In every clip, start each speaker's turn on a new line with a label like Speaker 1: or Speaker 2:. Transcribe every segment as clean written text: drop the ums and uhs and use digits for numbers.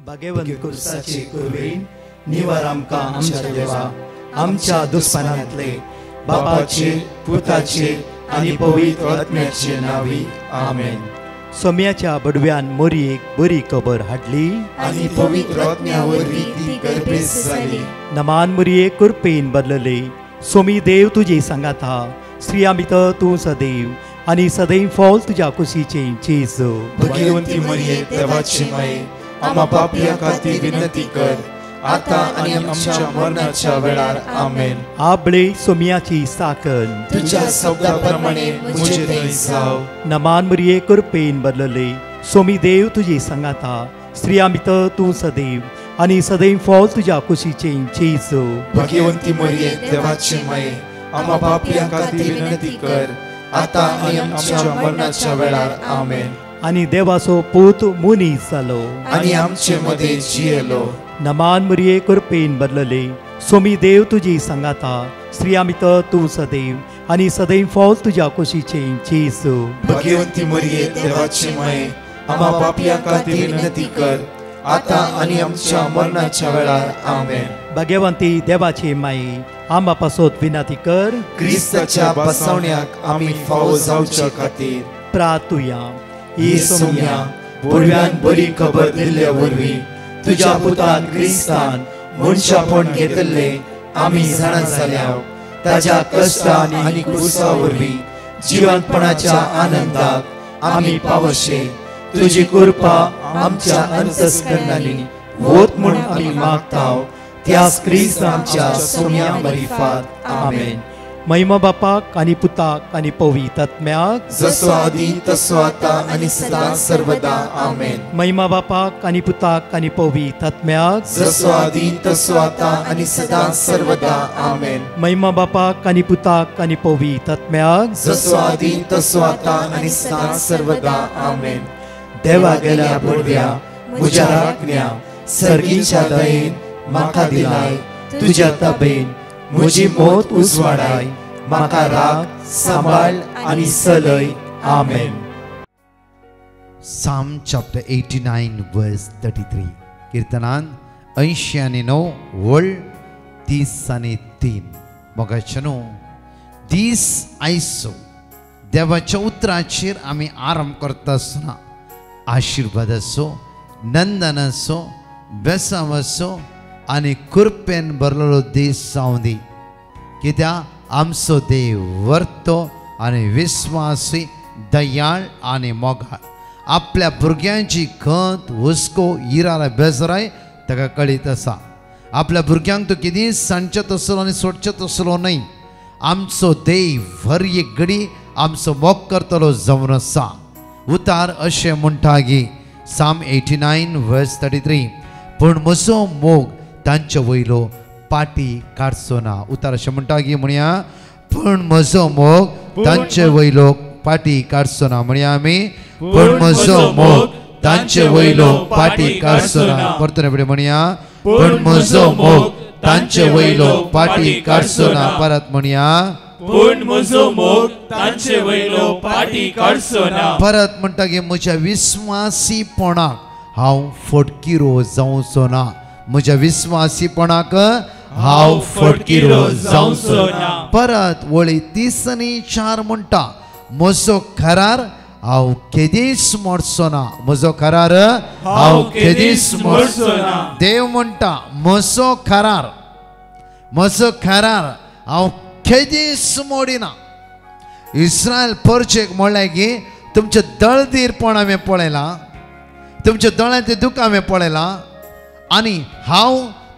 Speaker 1: भाग्यवंत कुर्साचे कुरवीन निवार आमकां आमच्या देवा आमच्या दुस्मनांतले बापाचे पुताचे आनी पवित्र आत्म्याचे नावी आमेन. सोम्याच्या बडव्यान मोरयेक बरी खबर हाडली
Speaker 2: आनी पवित्र आत्म्या वरवीं ती गर्भेस जाली.
Speaker 1: नमान मोरये कुरपेन बदलले सोमी देव तुजे सांगात हा स्त्रिया भितर तूं सदैव आनी सदैव फॉल तुज्या कुशीचे चेज.
Speaker 2: भाग्यवंती मरिये देवाची माये आम्हा पापियां खातीर विनंती कर आता आनी आमच्या मरणाच्या वेळार आमेन.
Speaker 1: आबळे सोम्याची साकन
Speaker 2: तुझ्या शब्दा प्रमाणे मुझे दय जाव.
Speaker 1: नमान मोरये कुरपेन बदलले सोमी देव तुजे सांगात हा स्त्रिया भितर तूं सदैव आनी सदैव फॉल तुज्या कुशीचे चेज.
Speaker 2: भाग्यवंती मरिये देवाची माये आम्हा पापियां खातीर विनंती कर आता आनी आमच्या मरणाच्या वेळार आमेन.
Speaker 1: आनी देवाचो पूत मुनीस जालो
Speaker 2: आनी आमचे मदे जियेलो.
Speaker 1: नमान मोरये कुरपेन बदलले सोमी देव तुजी सांगात हा स्त्रिया भितर तूं सदैव आनी सदैव फॉल तुज्या कुशीचे चेज.
Speaker 2: भाग्यवंती मरिये देवाची माये आम्हा पापियां खातीर विनंती कर आता आनी आमच्या मरणाच्या वेळार आमेन.
Speaker 1: भाग्यवंती देवाचे माये आम्हा पासत विनंती कर
Speaker 2: क्रिस्ताच्या बसवण्याक आमी फावो जावच्या खातीर
Speaker 1: प्रार्थुया.
Speaker 2: ही सोम्या बडव्यान बरी खबर दिल्ल्या वरवीं तुज्या पुतान क्रिस्तान मनशापण घेतले आमी जाणा जाल्या ताज्या कश्टान आनी क्रुसा वरवीं जिवंतपणाच्या आनंदाक आमी पावशे. तुजी कृपा आमच्या अंतस्करणांनी वोत म्हूण आमी मागताव त्याच क्रिस्त आमच्या सोम्या मरिफात आमेन.
Speaker 1: महिमा बापाक आनी पुताक आनी पवित्र आत्म्याक
Speaker 2: जसो आदी तसो आता आनी सदां सर्वदा आमेन.
Speaker 1: महिमा बापाक आनी पुताक आनी पवित्र आत्म्याक
Speaker 2: जसो आदी तसो आता आनी सदां सर्वदा आमेन.
Speaker 1: महिमा बापाक आनी पुताक आनी पवित्र आत्म्याक
Speaker 2: जसो आदी तसो आता आनी सदां सर्वदा आमेन. देवा गेल्या बडव्या म्हज्या राखण्या सर्गीच्या दयेन म्हाका दिलाय तुज्या ताबेन म्हजी मोत उजवाडाय म्हाका राख सांबाळ आनी चलय आमेन.
Speaker 3: Psalm chapter 89 verse 33 कीर्तनान 89 वळ 30 मोगाचनो दीस आयसो देवाच्या उतराचेर आमी आराम करता आसतना आशीर्वाद असो नंदन असो बेसांव असो आनी कृपेन भरलेलो दीस जावं दी. कित्याक आमचो देव वर्तो आनी विस्वासी दयाळ आनी मोगाळ आपल्या भुरग्यांची खंत हुस्को इरार बेजराय ताका कळीत आसा. आपल्या भुरग्यांक तो केदी सांडचेत आसलो आनी सोडचेत आसलो न्हय. आमचो देव हर एक घडी आमचो मोग करतलो जावन आसा. उतार अशें म्हणटा गी Psalm 89 verse 33 पूण म्हजो मोग तांचे वयलो पाटी काडचो ना. उतार अशें म्हणटा गी म्हणया पूण म्हजो मोग तांचे वयलो पाटी काडचो ना. म्हणया आमी पूण म्हजो मोग तांचे वयलो पाटी काडचो ना. परतून फुडें म्हणया पूण म्हजो मोग तांचे वयलो पाटी काडचो ना. परत म्हणया
Speaker 4: पूण म्हजो मोग तांचे वयलो पाटी काडचो ना.
Speaker 3: परत म्हणटा गे म्हज्या विस्वासीपणाक हांव फटकिरो जावचो ना. म्हज्या विस्वासीपणाक हांव फटकिरो जावचो ना. परत वळी 30 म्हणटा म्हजो करार हांव केदीच मोडचो ना. म्हजो करार हांव केदीच मोडचो ना. देव म्हणटा म्हजो करार हांव केदीच मोडिना. इस्रायल परचेक म्हणलें की तुमचे दळदीरपण हांवें पळयलां तुमचे दोळ्यांतलें दुख हांवें पळयलां आनी हांव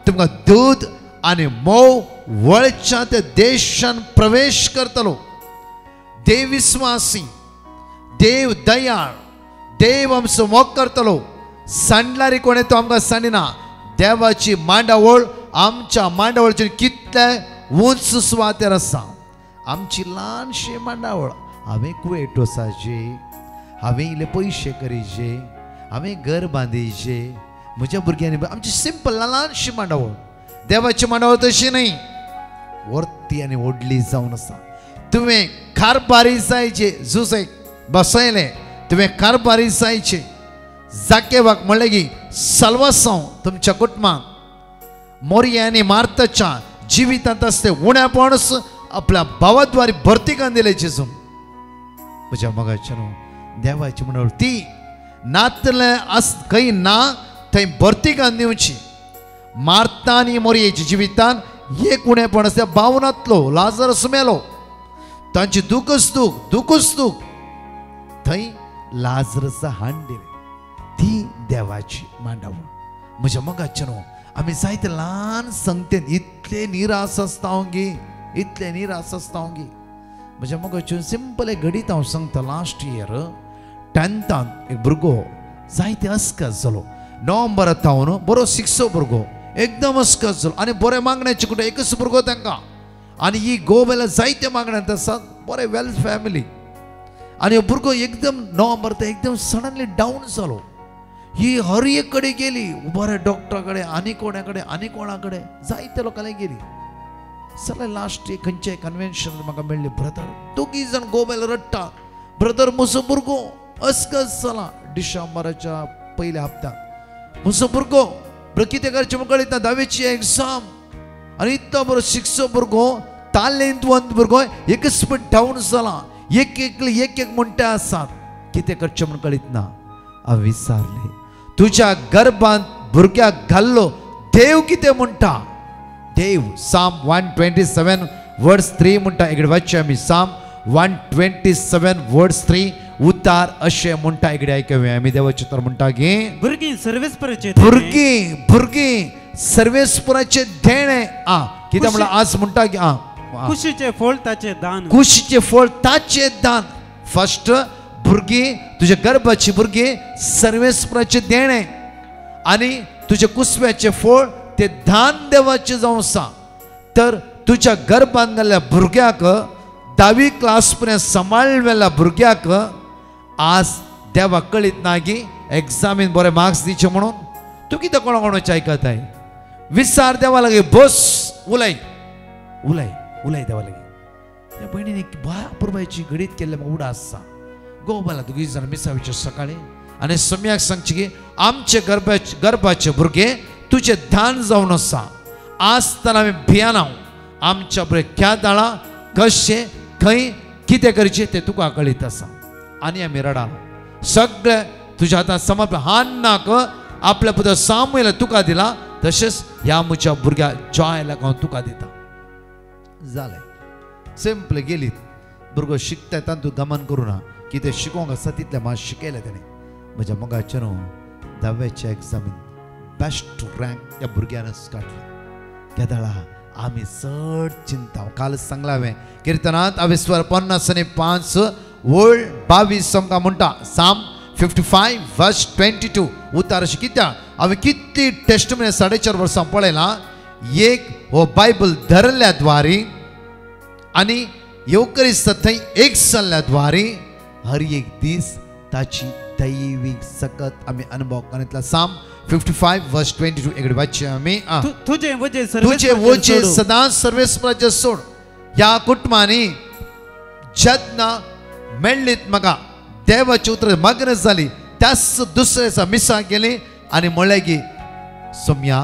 Speaker 3: तुमकां दूद आनी मोव वळच्या त्या देशान प्रवेश करतलो. देव विस्वासी देव दयाळ देव आमचो मोग करतलो. सांडलारी कोणें तो आमकां सांडिना. देवाची मांडावळ आमच्या मांडावळचेर कितले उंच सुवातेर आसा. आमची ल्हानशी मांडावळ हांवें कुवे टोसाचे हांवें इल्ले पयशे करीचे हांवें घर बांदीचे म्हज्या भुरग्यांनी आमची सिंपल ल्हानशी मांडावळ. देवाची मांडावळ तशी न्हय वर्ती आनी व्हडली जावन आसा. तुवें कारबारी जायचे जुसेक बसयले तुवें कारबारी जायचे जाकेवाक म्हणलें की सलवासांव तुमच्या कुटुंबाक मोरिया आनी मार्ताच्या जिवितांत असते उण्यापणस आपल्या भावाद्वारे भरतिकान दिले जेजू म्हज्या मोगाच्या न्हू देवाची म्हणून ती नातले आस खंय ना थंय भरतिकान दिवची मार्ता आनी मोरयेच्या जिवितान एक उणेपण त्या भावनांतलो लाजरस मेलो तांची दुखच दूख थंय लाजरस हाण दिले ती देवाची मांडावळ म्हज्या मोगाच्या न्हू आमी जायते ल्हान संगतेन इतले निराश आसता इतले निराश आसता म्हज्या मोगाच्यो सिंपल एक घडीत हांव सांगता लास्ट इयर 10th एक भुरगो जायते अस्कस जालो नोव्हेंबरांत हांव बरो 6 भुरगो एकदम अस्कस जालो आनी बरे मागण्याचे कुठे एकच भुरगो तांकां आनी ही गोवेला जायते मागण्यांत आसात बरे वेल फॅमिली आनी हो भुरगो एकदम नोव्हेंबर एकदम सडनली डावन जालो ही हर एक कडेन गेली बरे डॉक्टरा कडेन आनी कोणा कडेन जायते लोकांनी गेली सगळे लास्ट खंयचे कन्वेन्शन म्हाका मेळ्ळी ब्रदर दोगी जाण गोवेला रडटा ब्रदर म्हजो भुरगो अस्कस जाला डिसेंबराच्या पयल्या हप्त्याक म्हजो भुरगो कितें करचें म्हाका कळयता 10वीची एग्जाम आनी इतलो बरो 6 भुरगो तालेंतवंत भुरगो एकच पण डावन जाला एक म्हणटे आसात कितें करचें म्हूण कळीत ना हांव विचारलें तुज्या गर्भांत भुरग्याक घाल्लो देव कितें म्हणटा देव साम 127 वर्स 3 म्हणटा इकडे वाचचे आमी साम 127 वर्स 3 उतार अशें म्हणटा इकडे आयकूया आमी देवाचें तर म्हणटा की
Speaker 5: भुरगीं
Speaker 3: सर्वेस्पराचे देणे कितें म्हणला आज म्हणटा की
Speaker 5: कुशीचे फळ ताचे दान
Speaker 3: फर्स्ट भुरगीं तुझ्या गर्भाची भुरगीं सर्वेस्पराचे देणे आनी तुझे कुसव्याचे फळ ते दान देवाचे जावं आसा तर तुझ्या गर्भांत घाल्ल्या भुरग्याक 10वी क्लास पर्यंत सांबाळलेल्या भुरग्याक आज देवाक कळीत ना की एग्जामीन बरे मार्क्स दिवचे म्हणून तू कितें कोणाचे आयकताय विचार देवा लागे बस उलय देवा लागे त्या भयणीन पुरबायची घडीत केल्ले म्हाका उडा आसा गोबाला दोगी जाण मिसावीचे सकाळी आनी सम्याक सांगचे की आमचे गर्भाचे भुरगे तुझे दान जावन आसा आज तर आमी भियाना आमच्या बरे क्या दाळा कशें खंय कितें करचें तें तुका कळीत आसा आनी आमी रडालो सगळे तुज्या हातांत समर्पण हान्नाक आपल्या पुत्र सामुएला तुका दिला तशेंच ह्या म्हज्या भुरग्या जॉयलाक हांव तुका दिता जालें सिंपल गेलीत भुरगो शिकता तातूंत गमन करूं ना कितें शिकोवंक आसा तितलें मात शिकयलें तेणें म्हज्या मोगाचें न्हू 10वेच्या एग्जामीन बेस्ट रँक ह्या भुरग्यानच काडली त्या दाळा आमी चड चिंता काल सांगला हांवें किर्तनांत 50:5 वोल्ड 22 आमकां म्हणटा साम 55 वर्स 22 उतार अशें कित्याक हांवें कितली टेस्टमनी 4.5 वर्सां पळयलां एक हो बायबल धरल्या द्वारी आनी येवकरिस्त थंय एक जाल्ल्या द्वारी हर एक दीस ताची दैवीक सकत आमी अनुभव करीतला साम 55 वर्स 22 इकडे वाचचे आमी
Speaker 5: तुझे
Speaker 3: वजे सदांच सर्वेस्पराचे सोड ह्या कुटुंबांनी जेन्ना मेळ्ळीत म्हाका देवाची उतर मग्न जाली त्याच दुसऱ्या दिसा मिसा गेली आनी म्हणलें की सोम्या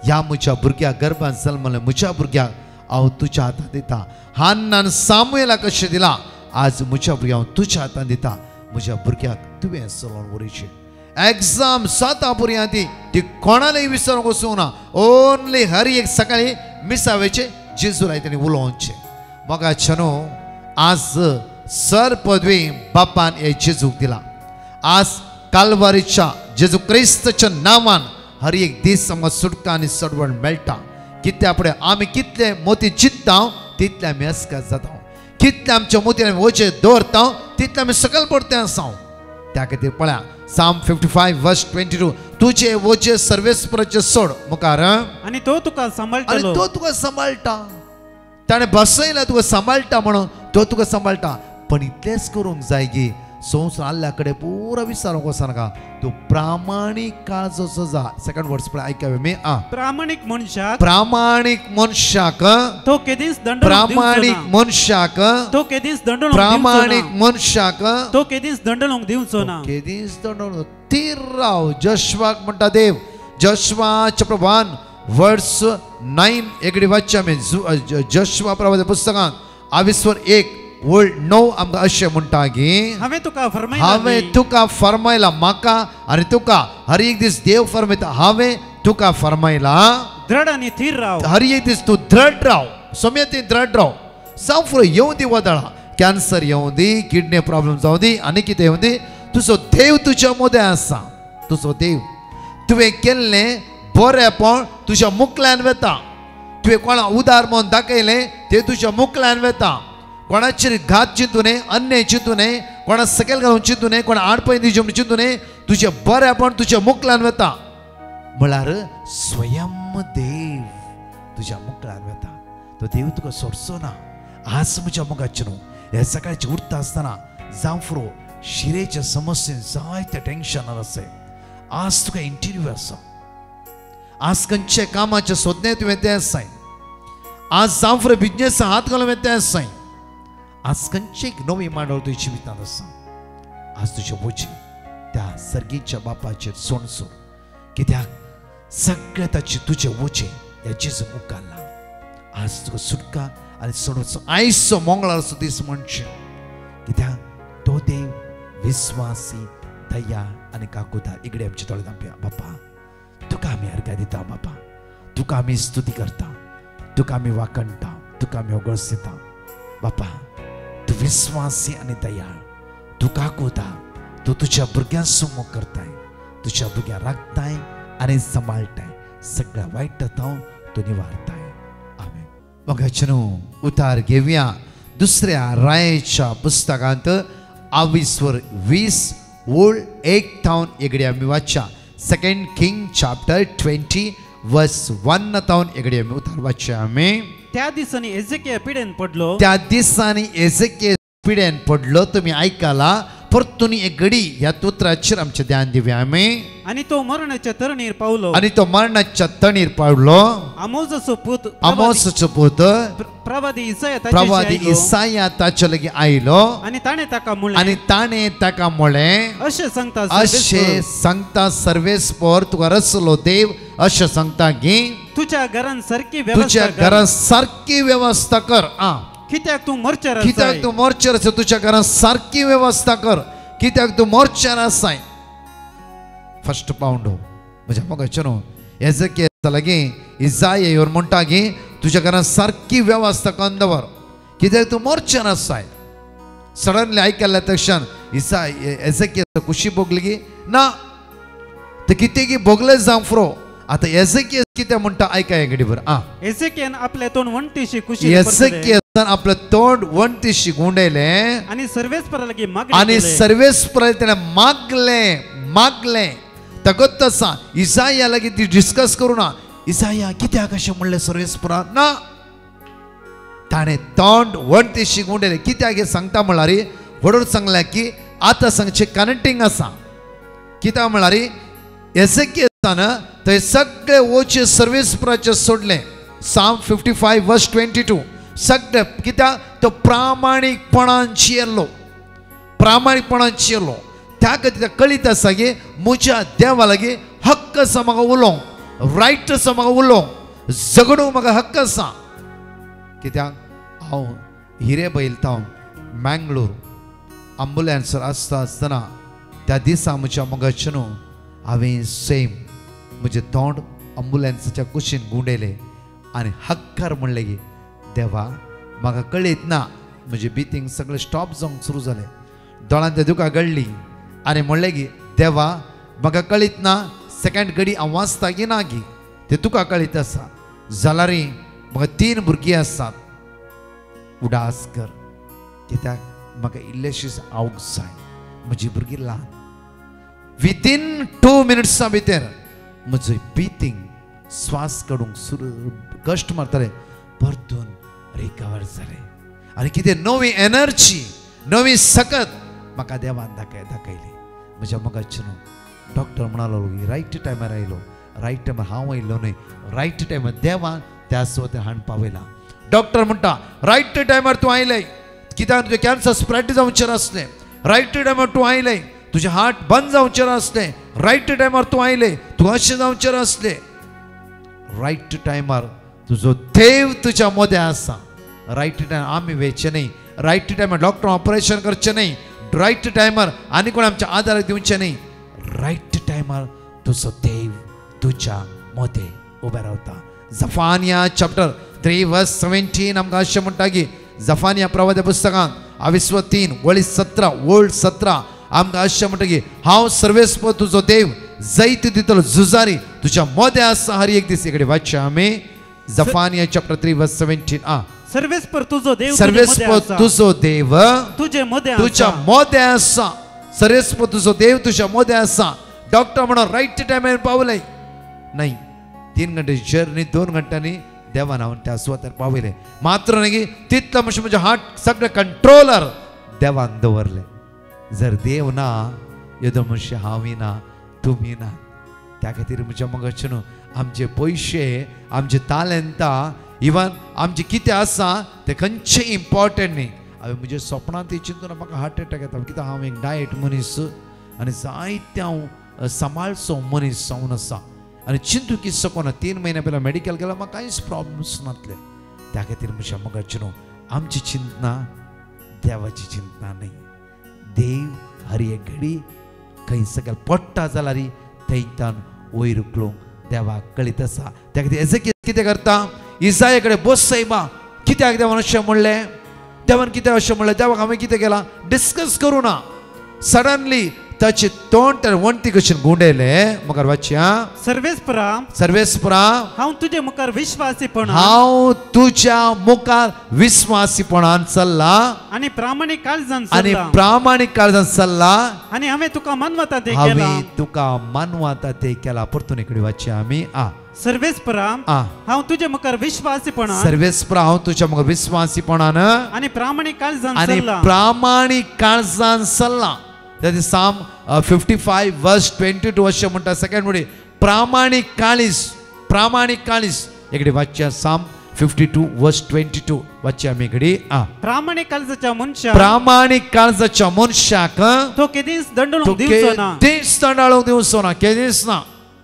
Speaker 3: ह्या म्हज्या भुरग्याक गर्भांत जल्मलें म्हज्या भुरग्याक हांव तुज्या हातांत दिता हान्नान सामुएलाक कशें दिला आज म्हज्या भुरग्याक हांव तुज्या हातांत दिता म्हज्या भुरग्याक तुवें चलोवन उडयचें एग्जाम 7 पर्यंत ती कोणालाय विचारूंक वचूंक ना ओन्ली हर एक सकाळी मिसावेचे जेजू लाय तेणी उलोवचें म्हाका छनो आज सर पदवी बापान हे जेजूक दिला आज कालवारीच्या जेजू क्रिस्ताच्या नांवान हर एक दीस आमकां सुटका आनी सडवण मेळटा कित्या फुडें आमी कितले मोती चिंतता तितले आमी अस्कास जाता कितले आमच्या मोतीर आमी वचे दवरता तितले आमी सकयल पडटे आसा त्या खातीर पळया साम 55 वर्स 22 तुझे वचे सर्वेस्पराचे सोड मुखार
Speaker 5: आनी तो तुका
Speaker 3: सांबाळटा ताणें बसयला तुका सांबाळटा म्हणून तो तुका सांबाळटा पण इतलेंच करूंक जाय की संवसार आल्ल्या कडेन पुरो विचारूंक वचनाका तूं प्रामाणीक काळ जसो जा सेकंड वर्ड्स पळय आयकावे मी
Speaker 5: प्रामाणिक
Speaker 3: मनशाक
Speaker 5: तो केदीस दंड
Speaker 3: प्रामाणीक मनशाक
Speaker 5: तो केदीस दंड
Speaker 3: प्रामाणीक मनशाक
Speaker 5: तो केदीस दंडलोंक दिवचो ना
Speaker 3: केदीस दंड थीर राव जशवाक म्हणटा देव जशवाच्या प्रभान वर्स 9 एकडे वाचच्या आमी जशवा प्रभाच्या पुस्तकांत 22:1 वर्ड 9 आमकां अशें म्हणटा की
Speaker 5: हांवें
Speaker 3: तुका फरमायला म्हाका आनी तुका हर एक दीस देव फरमायता हांवें तुका फरमायला
Speaker 5: दृढ आनी थीर राव
Speaker 3: हर एक दीस तूं दृढ राव सोमेती दृढ राव जावं फुडें येवं दी वदळा कॅन्सर येवं दी किडनी प्रॉब्लेम जावं दी आनी कितें येवं दी तुजो देव तुज्या मदें आसा तुजो देव तुवें केल्लें बरेंपण तुज्या मुखल्यान वेता तुवें कोणा उदार म्हणून दाखयलें तें तुज्या मुखल्यान वेता कोणाचेर घात चिंतू नये अन्याय चिंतू नये कोणा सकयल घालून चिंतू नये कोणा आडपय दिवचें चिंतू नये तुजें बरेंपण तुज्या मुखल्यान वेता म्हळ्यार स्वयं देव तुज्या मुखल्यान वेता तो देव तुका सोडचो ना आज म्हज्या मुखाचेर ह्या सकाळचें उठता आसतना जावं फुरो शिरेच्या समस्येन जायते टेन्शनार आसाय आज तुका इंटरव्यू आसा आज खंयचे कामाचे सोदने तुवें येते आसाय आज जावं फुडें बिजनेस हात घालून येते आसाय आज खंयची नवी मांडोळ तुज्या जिवितांत आसा आज तुजे वची त्या सर्गीच्या बापाचेर सोडसो कित्याक सगळे ताची तुजे वचे ह्या जेजू मुखार आज तुका सुटका आनी सोडवचो आयचो मंगळारचो दीस म्हणचे कित्याक तो देव विश्वासी दया आनी काकुदार इकडे आमचे तोळे दांपया बापा तुका आमी अर्घ्य दिता बापा तुका आमी स्तुती करता तुका आमी वाकणटा तुका आमी ओगळसिता बापा तू विश्वासी आनी दयाळ तू काकुदार तू तुज्या भुरग्यांचो मोग करताय तुज्या भुरग्यां राखताय आनी सांबाळटाय सगळ्या वायटांतल्यान तू निवारताय आमेन मोगाचेनो उतार घेवया दुसऱ्या रायेच्या पुस्तकांत 22:20 ओल्ड 1 थावन एकडे आमी वाचच्या सेकंड किंग चॅप्टर 20 वर्स 1 थावन एकडे आमी उतार वाचच्या आमी
Speaker 5: त्या दिसांनी एजेकिया पिडेन पडलो
Speaker 3: त्या दिसांनी एजेकिया पिडेन पडलो तुम्ही ऐकाला परतून एक घडी ह्या उतराचेर आमचे ध्यान दिवया आमी
Speaker 5: आणि तो मरणाच्या तरणीर पावलो
Speaker 3: आणि तो मरणाच्या तरणीर पावलो
Speaker 5: आमोसाचो
Speaker 3: पूत प्रवादी इसाया ताचे लागीं आयलो
Speaker 5: आणि ताणे
Speaker 3: ताका म्हळें अशें सांगता सर्वेस्पर तुका रचलो देव अशें सांगता की
Speaker 5: तुज्या घरान सारकी
Speaker 3: वेवस्था कर
Speaker 5: कित्याक तू मोर्चार
Speaker 3: आसा तुज्या घरान सारकी वेवस्था कर कित्याक तू मोर्चार आसाय फर्स्ट पावंड म्हज्या मोगाचेर एजेकिया लागीं इसाया येवन म्हणटा की तुज्या घरान सारकी वेवस्था करून दवर कित्याक तू मोर्चार आसाय सडनली आयकल्ल्या तक्षण एजेकिया खुशी भोगली की ना ते कितें की भोगले जावं फुरो आता एजेकिया कितें म्हणटा आयका हे घडी बर
Speaker 5: एजेकियान आपले तोंड वणटीशी खुशी
Speaker 3: एजेकियान आपले तोंड वणटीशी गुंडयले
Speaker 5: आणि सर्वेस्परा लागीं
Speaker 3: मागले तगत आसा इसाया लागीं ती डिस्कस करूं ना इसाया कित्याक अशें म्हणलें सर्वेस्परा ना ताणें तोंड वणटीशी गुंडयलें कित्याक हें सांगता म्हळ्यार वडोर सांगलें की आतां सांगचें कनेक्टिंग आसा कित्याक म्हळ्यार एजेकिया थंय सगळे वचे सर्वेस्पराचे सोडले साम 55 वर्स 22 सगळे कित्याक तो प्रामाणीकपणान जियेलो त्या खातीर कळीत आसा की म्हज्या देवा लागीं हक्क आसा म्हाका उलोवंक रायट आसा म्हाका उलोवंक झगडूंक म्हाका हक्क आसा कित्याक हांव हिरे बैलतां मँगलोर आंबुलन्सर आसतना त्या दिसा म्हज्या मोगाचेर हांवें सेम म्हजें तोंड अँबुलन्साच्या कुशीन गुंडयलें आनी हक्कार म्हणलें की देवा म्हाका कळीत ना म्हजें बितींग सगळें स्टॉप जावंक सुरू जालें दोळांत दुकां गळ्ळी आनी म्हणलें की देवा म्हाका कळीत ना सेकंड घडी हांव वाचता की ना की तें तुका कळीत आसा जाल्यार म्हाका 3 भुरगीं आसात उडास कर कित्याक म्हाका इल्लेशीच आवक जाय म्हजी भुरगीं ल्हान विथीन 2 मिनिट्सां भितर म्हजो बितींग स्वास काडूंक सुरू कश्ट मारताले परतून रिकवर जाले आनी कितें नवी एनर्जी नवी सकत म्हाका देवान दाखयली. म्हज्या मोगाचे न्हू डॉक्टर म्हणालो रायट टायमार आयलो, रायट टायमार हांव आयलो न्हय, रायट टायमार देवान त्या सुवातेर हांण पावयला. डॉक्टर म्हणटा रायट टायमार तूं आयलें, कित्याक तुजें कॅन्सर स्प्रेड जावचें नासलें. रायट टायमार तूं आयलें, तुजें हार्ट बंद जावचें नासलें. रायट टायमार तूं आयलें, तूं अशें जावचें नासलें. रायट टायमार तुजो देव तुज्या मदें आसा. रायट टायमार आमी वेचें न्हय, रायट टायमार डॉक्टर ऑपरेशन करचें न्हय, रायट टायमार आनी कोण आमच्या आदार दिवचें न्हय. रायट टायमार तुजो देव तुज्या मदें उबें रावता. जफानिया चॅप्टर 3 वर्स 17 आमकां अशें म्हणटा की जफानिया प्रवाद्या पुस्तकांत 23:17 वोल्ड 17 आमकां अशें म्हणटा की हांव सर्वेस्पर तुजो देव जैत दितलो झुजारी तुज्या मदें आसा हर एक दीस. इकडे वाचया आमी जफानिया चॅप्टर 3 वर्स 17.
Speaker 5: सर्वेस्पर तुझो देव
Speaker 3: सर्वेस्पर तुजो देव
Speaker 5: तुझे मदें
Speaker 3: तुज्या मदें आसा. सर्वेस्पर तुजो देव तुज्या मदें आसा. डॉक्टर म्हणून रायट टायमार पावले नाही, 3 घंटे जर्नी 2 घंट्यांनी देवान हांव त्या सुवातेर पावयलें. मात्र न्ही तितलो मातशें म्हजें हार्ट सगळें कंट्रोलर देवान दवरलें. जर देव ना येदो मनुष्य हांवूय ना तुमी ना. त्या खातीर म्हज्या मोगाचे न्हू आमचे पयशे, आमचे तालंतां, इवन आमचे कितें आसा तें खंयचें इम्पॉर्टंट न्ही. हांवें म्हज्या सपनांत ती चिंतून म्हाका हार्ट अटॅक येता, कित्याक हांव एक डायट मनीस आनी जायते हांव सांबाळचो मनीस जावन आसा. आनी चिंतू की सकना 3 म्हयने पयलीं मेडिकल गेलो म्हाका कांयच प्रॉब्लम्स नासले. त्या खातीर म्हज्या मोगाचे न्हू आमची चिंतना देवाची चिंतना न्ही. देव हर एक घडी खंय सकयल पडटा जाल्यार थंयच्यान वयर उखलूंक देवाक कळीत आसा. त्या खातीर एजेकियेल कितें करता, इसाया कडेन बस सायबा कित्याक देवान अशें म्हणलें, देवान कितें अशें म्हणलें, देवाक हांवें कितें केलां डिस्कस करूं ना. सडनली ताचे तोंड त्या वणटी कशें गुंडयलें. मुखार वाचया.
Speaker 5: सर्वेस्परा हांव तुजे मुखार विश्वासीपणान
Speaker 3: हांव तुज्या मुखार विश्वासीपणान चल्ला
Speaker 5: आनी प्रामाणीक काळजान
Speaker 3: चल्ला
Speaker 5: आनी हांवें तुका मानवता ते केला.
Speaker 3: हांवें तुका मानवता ते केला. परतून इकडे वाचया आमी.
Speaker 5: सर्वेस्परा हांव तुजे मुखार विश्वासीपणान
Speaker 3: सर्वेस्परा हांव तुज्या मुखार विश्वासीपणान
Speaker 5: आनी प्रामाणीक
Speaker 3: काळजान चल्ला. That is Psalm 55 verse 22 अशें म्हणटा. सेकंड म्हणजे प्रामाणीक काळीज. इकडे वाचया Psalm 52 verse 22 वाचया आमी इकडे.
Speaker 5: प्रामाणीक काळजाच्या मनशाक तो केदीस दंडाळूंक दिवचो ना.
Speaker 3: केदीस ना.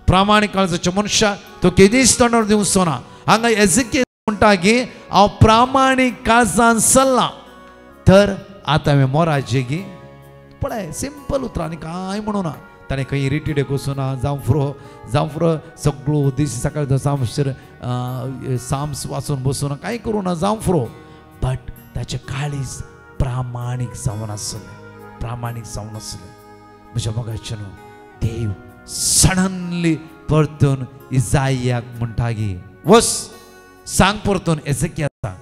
Speaker 3: प्रामाणीक काळजाच्या मनशाक तो केदीस दंडाळूंक दिवचो ना. हांगा एजेकियेल म्हणटा की हांव प्रामाणीक काळजान चल्ला तर आतां हांवें मोराचे की पळय सिंपल उतर आनी कांय म्हणूं ना. ताणें खंय इरिटेड वचूना जावं फुरो सगळो दीस सकाळचो साम्स वाचून बसून कांय करूं ना जावं फुरो. बट ताचें काळीज प्रामाणीक जावन आसलें. म्हज्या मोगाचे न्हू देव सडनली परतून इसायाक म्हणटा की वस सांग परतून एजेकियेला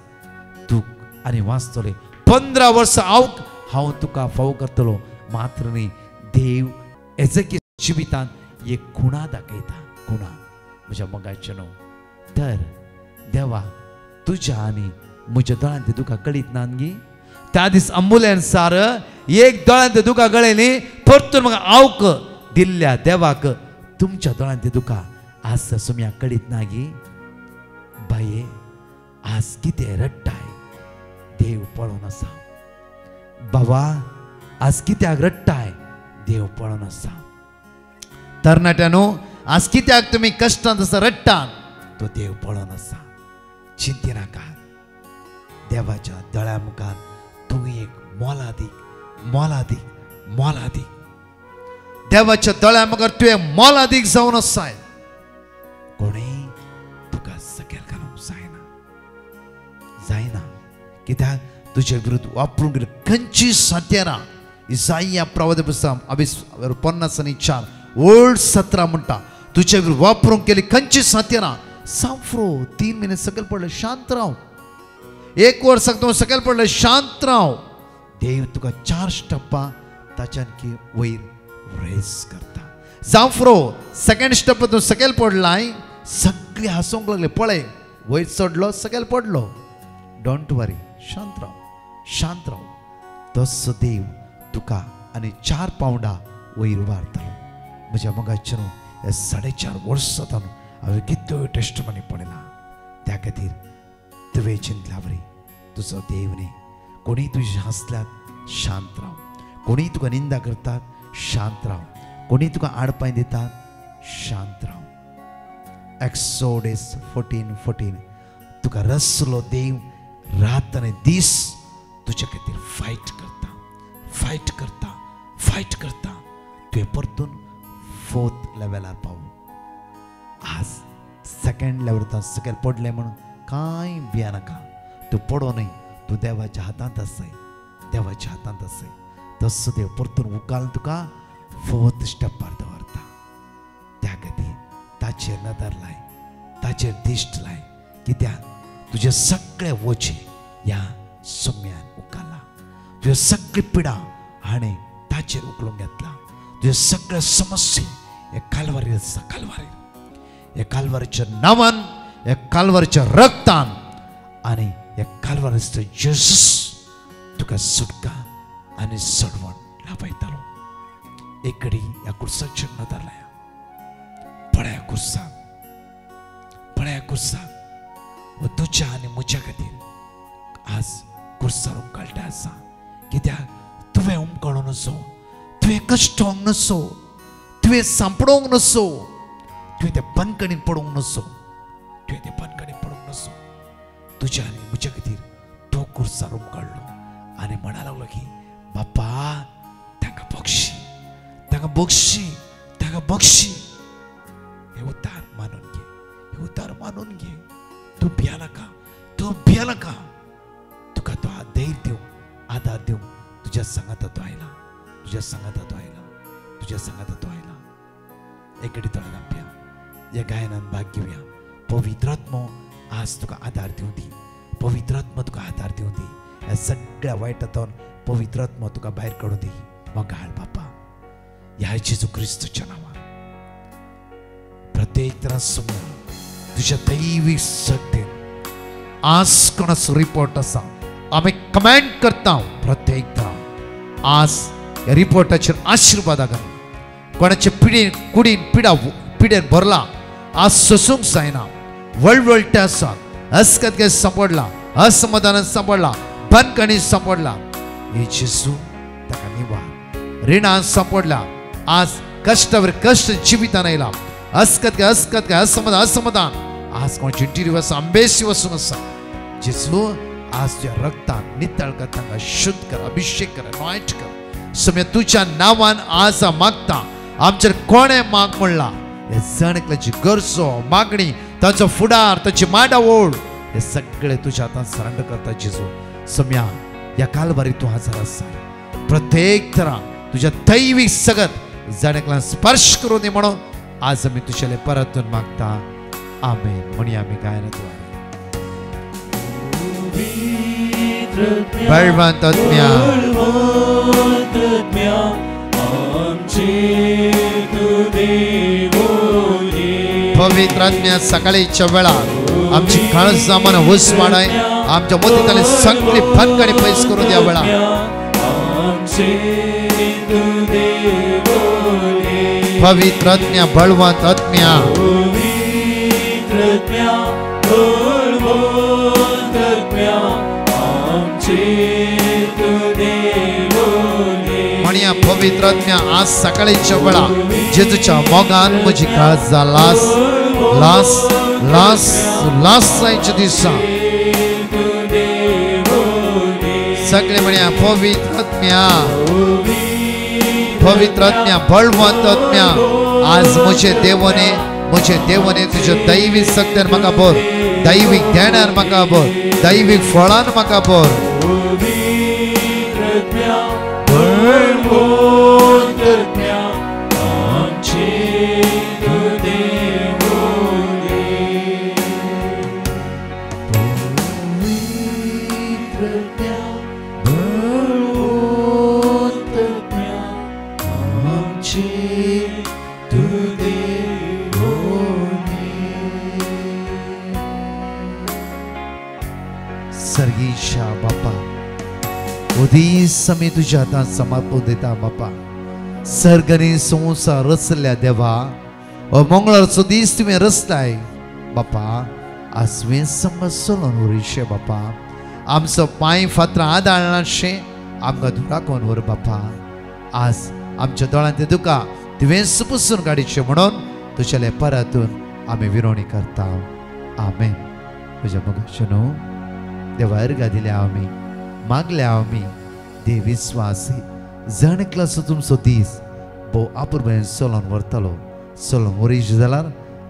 Speaker 3: तूं आनी वाचतले 15 वर्सां हांव तुका फावो करतलो. मात्र न्ही देव एजेकियेल जिवितांत एक खुणा दाखयता. म्हज्या मोगाचे न्हू तर देवा तुज्या आनी म्हज्या दोळ्यान तें तुका कळीत ना न्ही. त्या दीस अंबुलेंसार एक दोळ्यान तें तुका कळयली. परतून म्हाका आवक दिल्ल्या देवाक तुमच्या दोळ्यान तें तुका आज सुम्याक कळीत ना गी. बाये आज कितें रडटाय देव पळोवन आसा. बाबा आज कित्याक रडटाय देव पळोवन आसा. तरणाट्यानो आज कित्याक तुमी कश्टांत आसा रडटात तो देव पळोवन आसा. चिंती नाका. देवाच्या दोळ्या मुखार तूं एक मोलादीक देवाच्या दोळ्या मुखार तूं एक मोलादीक जावन आसाय. कोणेय तुका सकयल घालूंक जायना. कित्याक तुझे विरुद्ध वापरून गेले खंयची सातेरां. इसाया प्रवादी पुस्तक 50:4 ओल्ड 17 म्हणटा तुझे विरुद्ध वापरून केली खंयची सातेरां. सांफरो 3 म्हयने सकयल पडले शांत राव. 1 वर्साक तूं सकयल पडले शांत राव. देव तुका 4 स्टेपां ताच्यान की वयर रेस करता. सांफरो 2nd स्टेप तूं सकयल पडलाय सगळी हांसूंक लागले. पळय वयर चडलो सकयल पडलो. डोंट वरी शांत राव. तसो देव तुका आनी 4 पावंडा वयर उबारतालो म्हज्या मोगाचें हे 4.5 वर्सां हांवें कितल्यो टेस्टमनी पळयला त्या खातीर तुवें चिंतल्यावरी तुजो देव न्ही कोणी तुजे हसल्यात शांत राव कोणी तुका निंदा करतात शांत राव कोणी तुका आडपाय दितात शांत राव एक्सोडस 14:14 तुका रसलो देव रात आनी दीस तुजे खातीर फायट करता तुवें परतून 4th लेवलार पावूं आज 2nd लेवलार सकयल पडलें म्हणून कांय भिया नाका तूं पडो न्हय तूं देवाच्या हातांत आसाय तसो देव परतून उकाल तुका 4th स्टेपार दवरता त्या खातीर ताचेर नदर लाय ताचेर दिश्ट लाय कित्याक तुजे सगळे वोचे ह्या सोम्यान उकाला तुजे सगळी पिडा हाणें ताचेर उखलून घेतला तुजे सगळे समस्या हे कालवारीर आसा हे कालवारीच्या नांवान हे कालवारीच्या रक्तान आनी हे कालवारीचो जेजूस तुका सुटका आनी सोडवण लाभयतालो एक घडी ह्या कुर्साचेर नदर लाया पळया कुर्साक तुज्या आनी म्हज्या खातीर आज कुर्सार उमकळटा आसा कित्याक तुवें उमकळूंक नसो तुवें कश्टोंक नसो तुवें सांपडोंक नसो तुवें ते बंदकणीन पडूंक नसो तुज्या आनी म्हज्या खातीर तो कुर्सार उमकळ्ळो आनी म्हणा लागलो की बापा ताका बक्षी हे उतार मानून घे तूं भिया नाका तुका तो आदार दिवंक तुज्या सांगातातो आयला एक घडी थोडे लांबया ह्या गायनान भाग घेवया पवित्र आत्मो आज तुका आदार दिवं दी पवित्र आत्मा तुका आदार दिवं दी ह्या सगळ्या वायटांतून पवित्र आत्मा तुका भायर काडूं दी मोगाळ बापा ह्या जेजू क्रिस्तूच्या नांवान प्रत्येक समोर तुझ्या दैवीक शक्तीन आज कोणाचो रिपोर्ट आसा आमी कमेंट करता प्रत्येक तरां आज ह्या रिपोर्टाचेर आशिर्वाद घाल कोणाचे पिडेन भरला आज सोसूंक जायना वळवळटे आसात अस्कतगे सांपडला असमाधान सांपडला बंदकणी सांपडला हे जेजू ताका निवार रिणां सांपडला आज कष्टावर कष्ट जिवितान आयला अस्कतगे असमाधान आज कोणाची इंटरव्यू आसा अंबेसी वचूंक आसा जेजू आज तुझ्या रक्तान नितळ कर तांकां शुद्ध कर अभिषेक कर anoint कर सम्या तुझ्या नांवान आज मागता आमचेर कोणे माग म्हणला हे जणकल्याची गरजो मागणी ताचो फुडार ताची माडावळ हे सगळे तुझ्या हातांत सरेंडर करता जेजू सम्या ह्या कालवारी तूं हजर आसा प्रत्येक तरां तुझ्या दैवीक सगत जणकल्यान स्पर्श करून दी म्हणून आज आमी तुझेले परतून मागता आमेन म्हणी आमी गायनाद्वारे बळवंत आत्म्या पवित्र आत्म्या सकाळीच्या वेळार आमची काळजां मनां उसवाडाय आमच्या मतींतली सगळी बंदकणी पयस करून द्या वेळार पवित्र आत्म्या बळवंत आत्म्या म्हणया पवित्र आत्म्या आज सकाळीच्या वेळा जेजूच्या मोगान म्हजी काळजां लास जायच्या दिसा सगळे म्हणया पवित्र आत्म्या बळवंत आत्म्या आज म्हजे देवने तुझ्या दैवीक शक्तीन म्हाका भर दैवीक ध्यानान म्हाका भर दैवीक फळान म्हाका भर सर्गीच्या बापा दीस आमी तुज्या हातांत समर्पून दिता बापा. सर्ग आनी संवसार रचल्या देवा, हो मंगळारचो दीस तुवें रचलाय बापा. आज तुवें समज चलोवन उरयशें बापा. आमचो पांय फातरां आदाळनाशें आमकां दुराकोन व्हर बापा. आज आमच्या दोळ्यांत दुका तुवें पुसून काडीचें म्हणून तुज्या लेपरातून आमी विरोणी करता. आमेन. तुज्या मोगाचें न्हू देवा अर्घा दिल्या आमी मागल्या आमी देव विस्वासी जाणकला असो तुमचो दीस भोव आपुरबायेन चलोवन व्हरतलो. चलोवन व्हरीत जाल्यार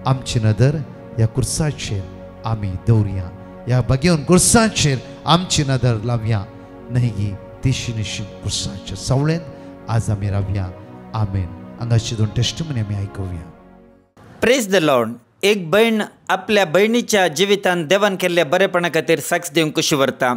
Speaker 3: आमची नदर ह्या कुर्साचेर आमी दवरया. ह्या बागेवन कुर्साचेर आमची नदर लावया. न्हय तिशी निशी कुर्साच्या सावळेंत आज आमी रावया. आमेन. हांगाची 2 टेस्टिमनी आमी आयकुया.
Speaker 6: Praise the Lord. एक भयण आपल्या भयणीच्या जिवितांत देवान केल्ल्या बरेपणा खातीर साक्ष दिवंक कशी व्हरता.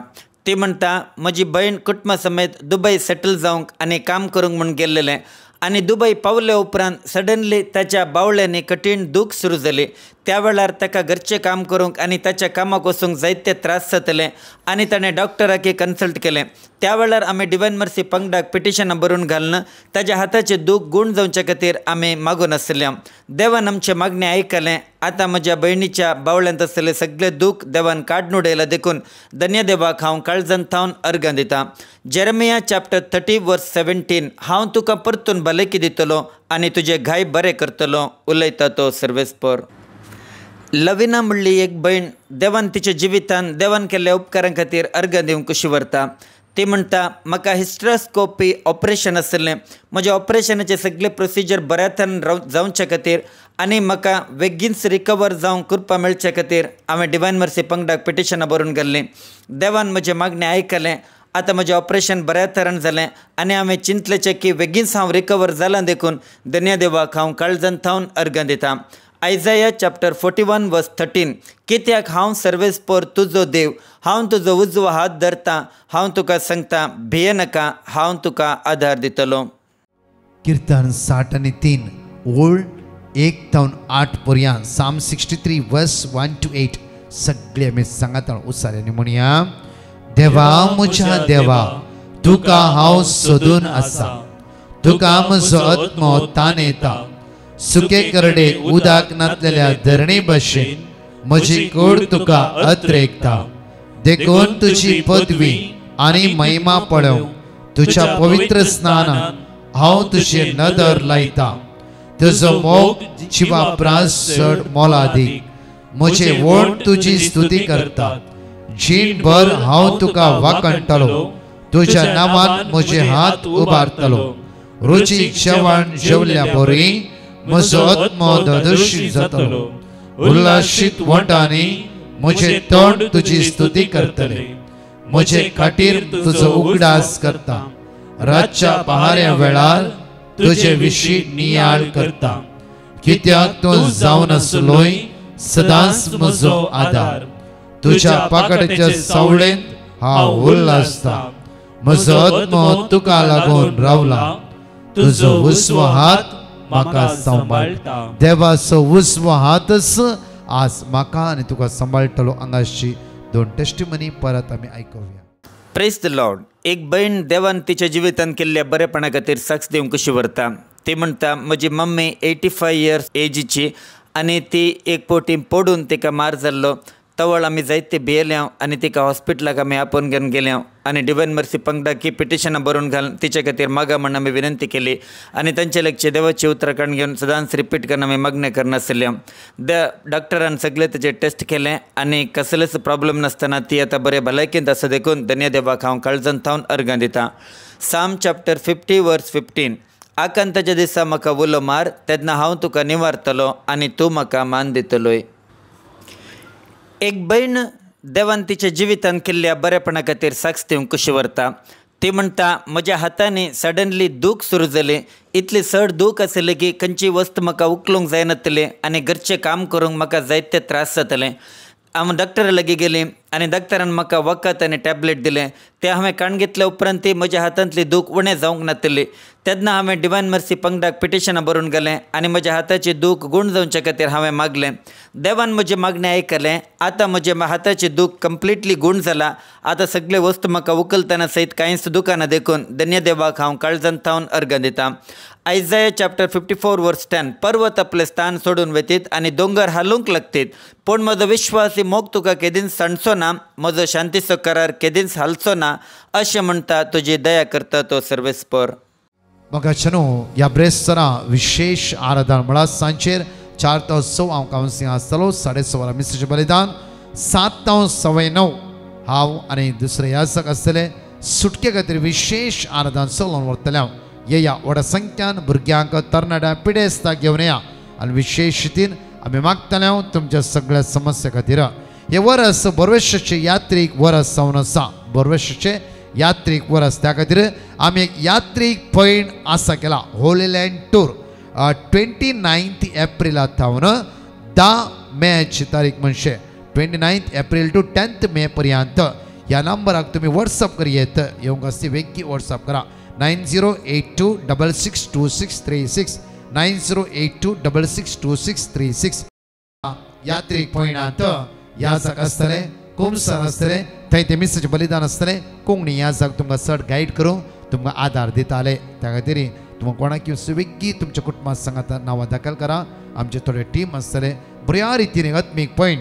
Speaker 6: ती म्हणटा म्हजी भयण कुटुंबा समेत दुबय सेटल जावंक आनी काम करूंक म्हूण गेल्लेलें आनी दुबय पावले उपरांत सडनली ताच्या बावळ्यांनी कठीण दूख सुरू जाली. त्या वेळार ताका घरचें काम करूंक आनी ताच्या कामाक वचूंक जायते त्रास जातले आनी ताणें डॉक्टराक कन्सल्ट केलें. त्या वेळार आमी डिवायन मर्सी पंगडाक पिटिशनां बरोवन घालून ताच्या हाताचें दूख गूण जावचे खातीर आमी मागून आसल्या. देवान आमचें मागणें आयकलें. आतां म्हज्या भयणीच्या बावळ्यांत आसलेलें सगळें दूख देवान काडून उडयलां देखून धन्य देवाक हांव काळजांत थावन अर्गां दितां. जेरमिया चॅप्टर 30 वर्स 17. हांव तुका परतून भलायकी दितलो आनी तुजें घाय बरें करतलो. उलयता तो सर्वेस्पर. लविना म्हणली एक भयण देवान तिच्या जिवितांत देवान केल्ल्या उपकारां खातीर अर्गां दिवंक कशी व्हरता. ती म्हणटा म्हाका हिस्ट्रोस्कोपी ऑपरेशन आसलें. म्हज्या ऑपरेशनाचे सगळे प्रोसिजर बऱ्या तरेन जावचे खातीर आनी म्हाका बेगीनच रिकवर जावंक कृपा मेळचे खातीर हांवें डिवायन मर्सी पंगडाक पिटिशनां बरोवन घाल्लीं. देवान म्हजें मागणें आयकलें. आतां म्हजें ऑपरेशन बऱ्या तरेन जालें आनी हांवें चिंतलेचें की बेगीनच हांव रिकवर जालां देखून धन्य देवाक हांव काळजांत थावन अर्गां दितां. आयजाया चॅप्टर 41 वर्स 13. कित्याक हांव सर्वेस्पर तुजो देव, हांव तुजो उजवो हात धरतां. हांव तुका सांगता भिये नाका, हांव तुका आधार दितलो.
Speaker 3: कीर्तन 60 आनी 3 ओळ 1 तावन 8 पर्यंत. साम 63 वर्स 1 to 8. सगळे आमी सांगाताळ उसाऱ्यांनी म्हणया. देवा म्हज्या देवा, तुका हांव सोदून आसा. तुका म्हजो आत्मो ताणयता. सुके करडे उदक नातलेल्या धरणी भशेन म्हजी कूड तुका अत्रेकता. देखून तुजी पदवी आनी महिमा पळोवंक तुज्या पवित्र स्नानान हांव तुजी नदर लायता. तुजो मोग जिवा प्रास चड मोलादीक. म्हजे वोट तुजी स्तुती करता. जीणभर हांव तुका वाकणटलो. तुज्या नांवान म्हजे हात उबारतलो. रुचीक जेवण जेवल्या बरी म्हजो आत्मो ददर्शीत जातलो. उल्हासीत वटांनी म्हजें तोंड तुजी स्तुती करतले. म्हजे खातीर तुजो उगडास करता. रातच्या पहाऱ्या वेळार तुजे विशीं नियाळ करता. कित्याक तूं जावन आसलोय सदांच म्हजो आदार. तुज्या पाकडाच्या सावळेंत हांव उल्हासता. म्हजो आत्मो तुका लागून रावला. तुजो उजवो हात म्हाका सांबाळटा. देवाचो उजवो हातच आज म्हाका आनी तुका सांबाळटलो. हांगाची 2 टेस्टिमनी परत आमी आयकुया.
Speaker 6: Praise the Lord. एक भयण देवान तिच्या जिवितांत केल्ल्या बरेपणा खातीर साक्ष दिवंक कशी व्हरता. ती म्हणटा म्हजी मम्मी 85 इयर्स एजीची आनी ती एक पोटी पडून तिका मार जाल्लो. तवळ आमी जायते भियेल्या आनी तिका हॉस्पिटलाक आमी आपोवन घेवन गेल्या आनी डिवायन मर्सी पंगडाक की पिटिशनां बरोवन घालून तिचे खातीर मागा म्हण आमी विनंती केली आनी तांचे लागचे देवाची उतरां काडून घेवन सदांच रिपीट करून आमी मागणें करनासल्या. डॉक्टरान सगळे तेजे टेस्ट केले आनी कसलेच प्रॉब्लेम नासतना ती आतां बरे भलायकेंत आसा देखून धन्य देवाक हांव काळजांत थावन अर्गां दितां. साम चॅप्टर 50 वर्स 15. आकांताच्या दिसा म्हाका उलो मार, तेन्ना हांव तुका निवारतलो आनी तूं म्हाका मान दितलोय. एक भयण देवान तिच्या जिवितांत केल्ल्या बरेपणा खातीर साक्ष दिवंक कशी व्हरता. ती म्हणटा म्हज्या हातांनी सडनली दूख सुरू जालें. इतली चड दूख आसली की खंयची वस्त म्हाका उखलूंक जायनासली आनी घरचें काम करूंक म्हाका जायते त्रास जाताले. हांव डॉक्टरा लागीं गेलीं आनी डॉक्टरान म्हाका वखद आनी टॅबलेट दिलें तें हांवें काण घेतल्या उपरांत म्हज्या हातांतली दूख उणें जावंक नातली। तेन्ना हांवें डिवायन मर्सी पंगडाक पिटिशनां बरोवन गेलें आनी म्हज्या हाताची दूख गूण जावचे खातीर हांवें मागलें। देवान म्हजें मागणें आयकलें। आतां म्हजे हाताची दूख कंप्लिटली गूण जाला। आतां सगळे वस्तू म्हाका उखलतना सयत कांयच दुखाना देखून धन्य देवाक हांव काळजांत थावन अर्घ दितां। आयझाया चॅप्टर 54 वर्स 10 पर्वत आपले स्थान सोडून वेतीत आनी दोंगर हालूंक लागतीत, पूण म्हजो विश्वासी मोग तुका केदींच सणचो ना, म्हजो शांतीचो करार केदींच हालचो ना, अशें म्हणटा तुजी दया करता तो सर्वेस्पर।
Speaker 3: मोगाचनो ह्या ब्रेस्तारा विशेष आराधना म्हळ्यार सांजेर 4 ते 6 हांव कावन्सिलींग आसतलो, 6:30 वरां मिसेज बलिदान, 7 ते 9:15 हांव आनी दुसरे याजक आसतले। सुटके खातीर विशेष आराधना चलोवन व्हरतले हांव। या व्हड संख्यान भुरग्यांक तरणाट्या पिडेस्तां घेवन या आनी विशेष रितीन आमी मागतले हांव तुमच्या सगळ्या समस्या खातीर। हे वर्स बोरवेशाचे यात्रीक वर्स जावन आसा। बोरवेशाचे यात्रीक वर्स त्या खातीर आमी एक यात्रीक पैण आसा केला, होली लँड टूर 29 एप्रिला थावन 10 मेची तारीख म्हणजे 29 एप्रिल टू 10 मे पर्यंत ह्या नंबराक तुमी व्हॉट्सअप करी येत येवंक आसती वेग्गी व्हॉट्सअप करा 9082662636 9082662636 यात्रीक पैणांत याजक आसतले, कुमसर आसतले, थंय ते मिसेज बलिदान आसतले। कोंकणी याजक तुमकां चड गायड करूं तुमकां आदार दिताले। त्या खातीर तुमकां कोणाक स्विग्गी तुमच्या कुटुंबा सांगात नांवां दाखल करा। आमचे थोडे टीम आसतले बऱ्या रितीन आत्मीक पैण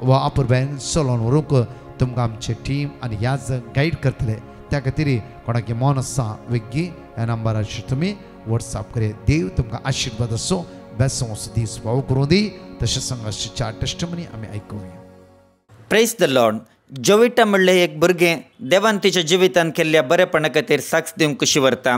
Speaker 3: वा अपुरबायन चलोवन व्हरूंक तुमकां आमचे टीम आनी याजक गायड करतले। त्या खातीर कोणाक मन आसा वेग्गी ह्या नंबराचेर तुमी व्हॉट्सअप करे। देव तुमकां आशिर्वाद असो बेसोंस दीस फावो करूं दी। तशेंच सांगाचे 4 टेस्टिमनी आमी आयकुया।
Speaker 6: Praise the Lord. जोविटा म्हणलें एक भुरगें देवान तिच्या जिवितान केल्ल्या बरेपणा खातीर साक्ष दिवंक कशी व्हरता।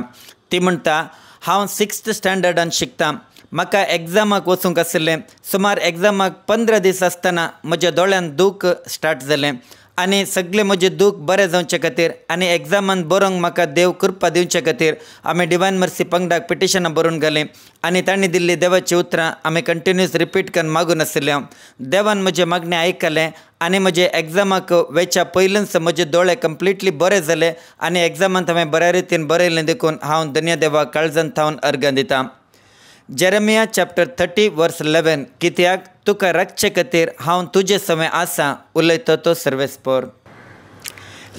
Speaker 6: ती म्हणटा हांव 6th स्टँडर्डान शिकतां, म्हाका एग्जामाक वचूंक आशिल्लें। सुमार एग्जामाक 15 दीस आसतना म्हज्या दोळ्यान दूख स्टार्ट जालें आनी सगळें म्हजें दूख बरें जावचे खातीर आनी एग्जामान बरोवंक म्हाका देव कृपा दिवचे खातीर आमी डिवायन मर्सी पंगडाक पिटिशनां बरोवन गेलीं आनी तांणी दिल्ली देवाची उतरां आमी कंटिन्यूस रिपीट करून मागून आशिल्लें। देवान म्हजें मागणें आयकलें आनी म्हजे एग्जामाक वेच्या पयलींच म्हजे दोळे कंप्लिटली बरे जाले आनी एग्जामांत हांवें बऱ्या रितीन बरयलें देखून हांव धन्य देवाक काळजांत थावन अर्घ दितां। जेरेमिया चॅप्टर 30 वर्स 11 कित्याक तुका राखचे खातीर हांव तुजे सवें आसा, उलयता तो सर्वेस्पर।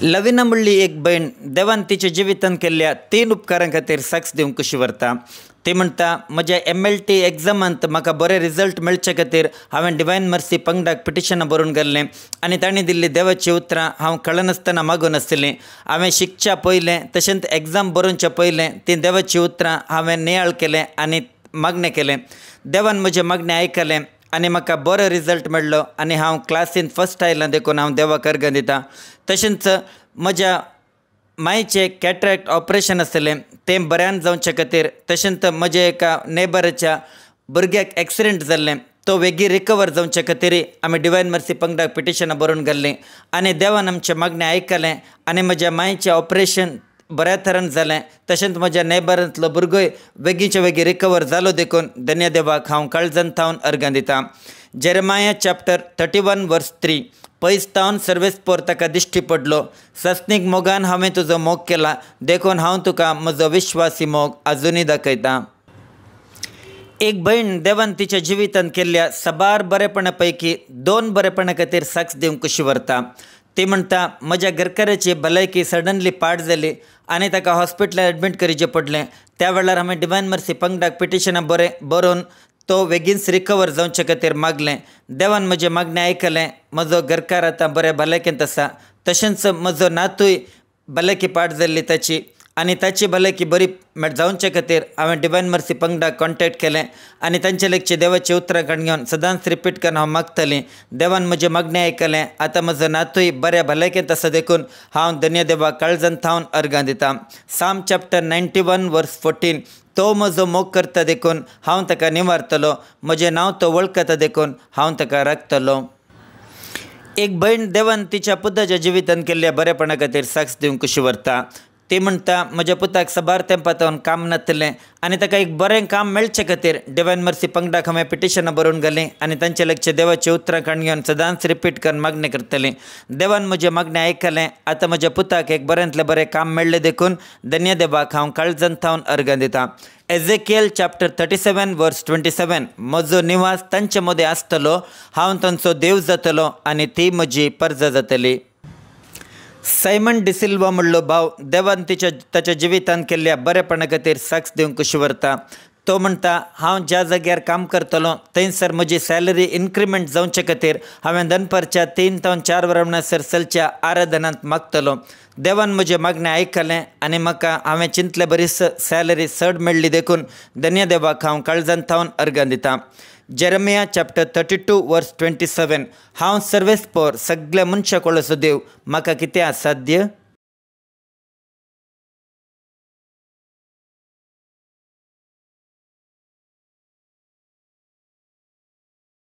Speaker 6: लविना म्हणली एक भयण देवान तिच्या जिवितान केल्ल्या 3 उपकारां खातीर साक्ष दिवंक कशी व्हरता। ती म्हणटा म्हज्या MLT एग्जामांत म्हाका बरे रिजल्ट मेळचे खातीर हांवें डिवायन मर्सी पंगडाक पिटिशनां बरोवन गेल्लें आनी तांणी दिल्ली देवाची उतरां हांव कळनासतना मागून आसलें। हांवें शिकच्या पयलें तशेंच एग्जाम बरोवच्या पयलें ती देवाची उतरां हांवें नियाळ केलें आनी मागणें केलें। देवान म्हजें मागणें आयकलें आनी म्हाका बरो रिजल्ट मेळ्ळो आनी हांव क्लासीन फर्स्ट आयलां देखून हांव देवाक अर्घ दितां। तशेंच म्हज्या मायेचें कॅटरेक्ट ऑपरेशन आसलें तें बऱ्यान जावचे खातीर, तशेंच म्हज्या एका नेबराच्या भुरग्याक एक्सिडेंट जाल्लें तो वेगी रिकवर जावचे खातीर आमी डिवायन मर्सी पंगडाक पिटिशनां बरोवन गेल्लीं आनी देवान आमचें मागणें आयकलें आनी म्हज्या मायेचें ऑपरेशन बऱ्या तरेन जालें। तशेंच म्हज्या नेबरांतलो भुरगोय बेगीचे बेगी रिकवर जालो देखून धन्य देवाक हांव काळजांत थावन अर्घ दितां। जेरेमाया चॅप्टर 31 वर्स 3 पयस थावन सर्वेस्पर ताका दिश्टी पडलो, सस्नीक मोगान हांवें तुजो मोग केला देखून हांव तुका म्हजो विश्वासी मोग आजुनी दाखयतां। एक भयण देवान तिच्या जिवितान केल्ल्या सबार बरेपणा पैकी 2 बरेपणा खातीर साक्ष दिवंक कशी व्हरता। ती म्हणटा म्हज्या घरकाराची भलायकी सडनली पाड जाली आनी ताका हॉस्पिटलांत एडमीट करचें पडलें। त्या वेळार हांवें डिवायन मर्सी पंगडाक पिटिशनां बरोवन तो बेगीनच रिकवर जावचे खातीर मागलें। देवान म्हजें मागणें आयकलें, म्हजो घरकार आतां बऱ्या भलायकेंत आसा। तशेंच म्हजो नातूय भलायकी पाड जाल्ली ताची आनी ताची भलायकी बरी जावचे खातीर हांवें डिवायन मर्सी पंगडाक कॉन्टॅक्ट केलें आनी तांचे लेगची देवाची उतरां काडून घेवन सदांच रिपीट करून हांव मागतलीं। देवान म्हजें मागणें आयकलें, आतां म्हजो नातूय बऱ्या भलायकेंत आसा देखून हांव धन्य देवाक काळजांत थावन अर्घ दितां। साम चॅप्टर 91 वर्स 14 तो म्हजो मोग करता देखून हांव ताका निवारतलो, म्हजें नांव तो वळखता देखून हांव ताका राखतलो। एक भयण देवान तिच्या पुताच्या जिवितान केल्ल्या बरेपणा खातीर साक्ष दिवंक कशी व्हरता। ती म्हणटा म्हज्या पुताक सबार तेंपातून काम नातलें आनी ताका एक बरें काम मेळचे खातीर डिवायन मर्सी पंगडाक हांवें पिटिशनां बरोवन घालीं आनी तांचे लक्ष देवाची उतरां काणून घेवन सदांच रिपीट करून मागणी करतलीं. देवान म्हजें मागणें आयकलें. आतां म्हज्या पुताक एक बरेंतलें बरें काम मेळ्ळें देखून धन्य देवाक हांव काळजांत थावन अर्घ दितां. एझेकिएल चॅप्टर 37 वर्स 27. म्हजो निवास तांचे मदें आसतलो, हांव तांचो देव जातलो आनी ती म्हजी परजा जातली. सायमन डिसिल्वा म्हणलो भाव देवान ताच्या जिवितांत केल्ल्या बरेपणा खातीर साक्ष दिवंक खुशी व्हरता. तो म्हणटा हांव ज्या जाग्यार काम करतलों थंयसर म्हजी सॅलरी इन्क्रिमेंट जावचे खातीर हांवें दनपारच्या 3 ते 4 वरांसर चलच्या आराधनांत मागतलों. देवान म्हजें मागणें आयकलें आनी म्हाका हांवें चिंतले बरीच सॅलरी चड मेळ्ळी देखून धन्य देवाक हांव काळजांत थावन अर्घ दितां. जेरमिया चॅप्टर 32 वर्स 27. हांव सर्वेस्पोर सगळ्या मनशाक वळसो देव, म्हाका कितें असाध्य